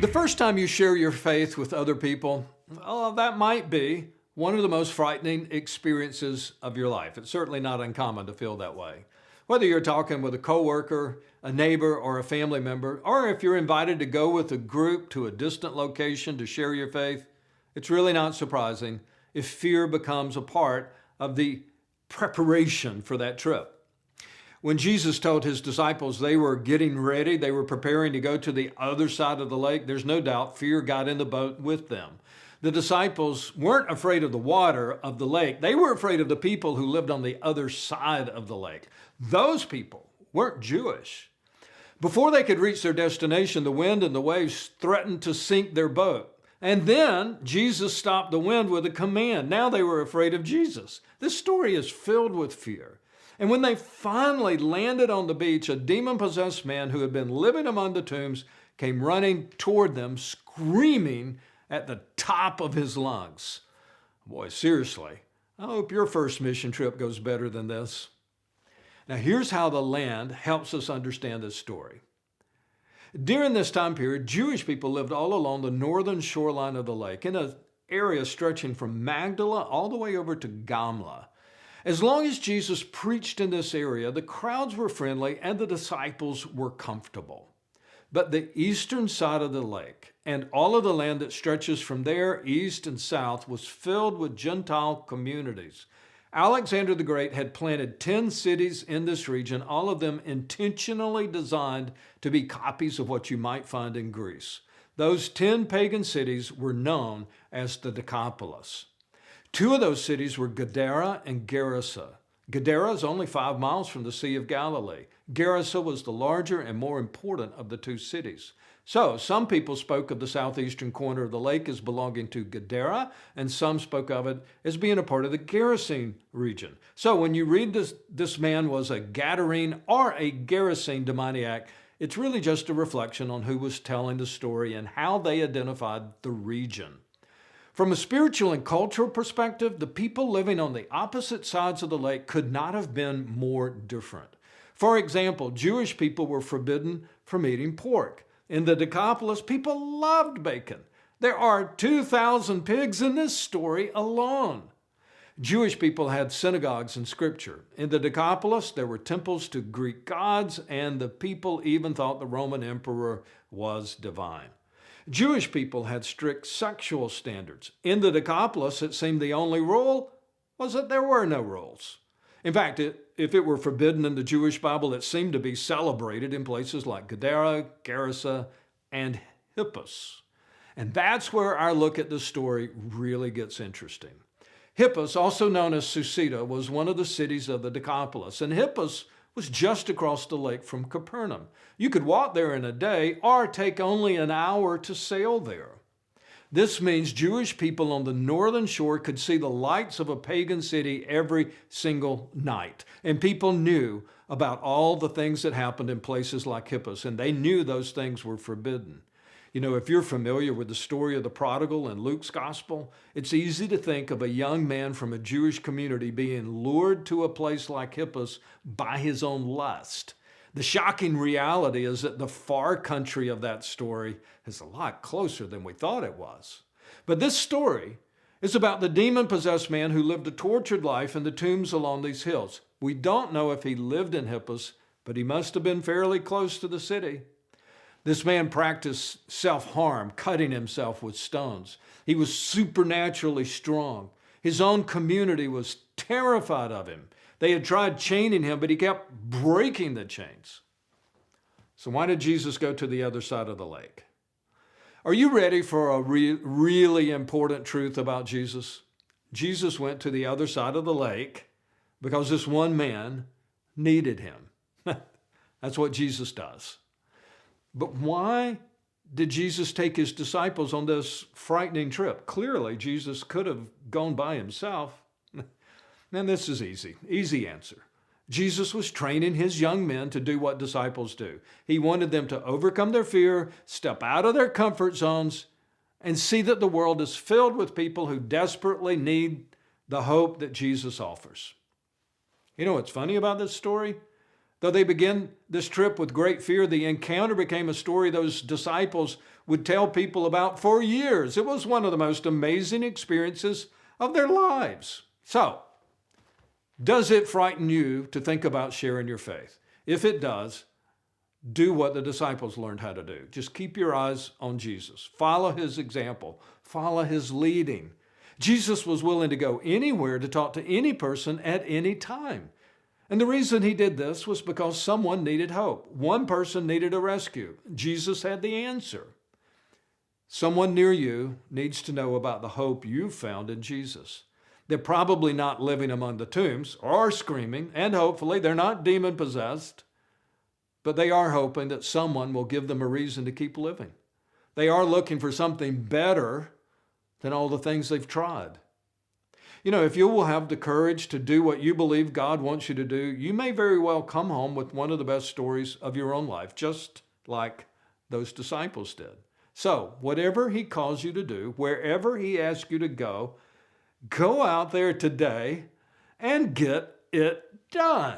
The first time you share your faith with other people, that might be one of the most frightening experiences of your life. It's certainly not uncommon to feel that way. Whether you're talking with a coworker, a neighbor, or a family member, or if you're invited to go with a group to a distant location to share your faith, it's really not surprising if fear becomes a part of the preparation for that trip. When Jesus told his disciples they were getting ready, they were preparing to go to the other side of the lake, there's no doubt fear got in the boat with them. The disciples weren't afraid of the water of the lake. They were afraid of the people who lived on the other side of the lake. Those people weren't Jewish. Before they could reach their destination, the wind and the waves threatened to sink their boat. And then Jesus stopped the wind with a command. Now they were afraid of Jesus. This story is filled with fear. And when they finally landed on the beach, a demon-possessed man who had been living among the tombs came running toward them, screaming at the top of his lungs. Boy, seriously, I hope your first mission trip goes better than this. Now, here's how the land helps us understand this story. During this time period, Jewish people lived all along the northern shoreline of the lake in an area stretching from Magdala all the way over to Gamla. As long as Jesus preached in this area, the crowds were friendly and the disciples were comfortable. But the eastern side of the lake and all of the land that stretches from there east and south was filled with Gentile communities. Alexander the Great had planted 10 cities in this region, all of them intentionally designed to be copies of what you might find in Greece. Those 10 pagan cities were known as the Decapolis. Two of those cities were Gadara and Gerasa. Gadara is only 5 miles from the Sea of Galilee. Gerasa was the larger and more important of the two cities. So some people spoke of the southeastern corner of the lake as belonging to Gadara, and some spoke of it as being a part of the Gerasene region. So when you read this man was a Gadarene or a Gerasene demoniac, it's really just a reflection on who was telling the story and how they identified the region. From a spiritual and cultural perspective, the people living on the opposite sides of the lake could not have been more different. For example, Jewish people were forbidden from eating pork. In the Decapolis, people loved bacon. There are 2,000 pigs in this story alone. Jewish people had synagogues and scripture. In the Decapolis, there were temples to Greek gods, and the people even thought the Roman emperor was divine. Jewish people had strict sexual standards. In the Decapolis, it seemed the only rule was that there were no rules. In fact, if it were forbidden in the Jewish Bible, it seemed to be celebrated in places like Gadara, Gerasa, and Hippos. And that's where our look at the story really gets interesting. Hippos, also known as Susita, was one of the cities of the Decapolis, and Hippos was just across the lake from Capernaum. You could walk there in a day or take only an hour to sail there. This means Jewish people on the northern shore could see the lights of a pagan city every single night. And people knew about all the things that happened in places like Hippos, and they knew those things were forbidden. You know, if you're familiar with the story of the prodigal in Luke's gospel, it's easy to think of a young man from a Jewish community being lured to a place like Hippos by his own lust. The shocking reality is that the far country of that story is a lot closer than we thought it was. But this story is about the demon-possessed man who lived a tortured life in the tombs along these hills. We don't know if he lived in Hippos, but he must have been fairly close to the city. This man practiced self-harm, cutting himself with stones. He was supernaturally strong. His own community was terrified of him. They had tried chaining him, but he kept breaking the chains. So why did Jesus go to the other side of the lake? Are you ready for a really important truth about Jesus? Jesus went to the other side of the lake because this one man needed him. That's what Jesus does. But why did Jesus take his disciples on this frightening trip? Clearly, Jesus could have gone by himself. And this is easy answer. Jesus was training his young men to do what disciples do. He wanted them to overcome their fear, step out of their comfort zones, and see that the world is filled with people who desperately need the hope that Jesus offers. You know what's funny about this story? Though they began this trip with great fear, the encounter became a story those disciples would tell people about for years. It was one of the most amazing experiences of their lives. So, does it frighten you to think about sharing your faith? If it does, do what the disciples learned how to do. Just keep your eyes on Jesus. Follow his example. Follow his leading. Jesus was willing to go anywhere to talk to any person at any time. And the reason he did this was because someone needed hope. One person needed a rescue. Jesus had the answer. Someone near you needs to know about the hope you've found in Jesus. They're probably not living among the tombs or screaming, and hopefully they're not demon-possessed, but they are hoping that someone will give them a reason to keep living. They are looking for something better than all the things they've tried. You know, if you will have the courage to do what you believe God wants you to do, you may very well come home with one of the best stories of your own life, just like those disciples did. So, whatever he calls you to do, wherever he asks you to go out there today and get it done.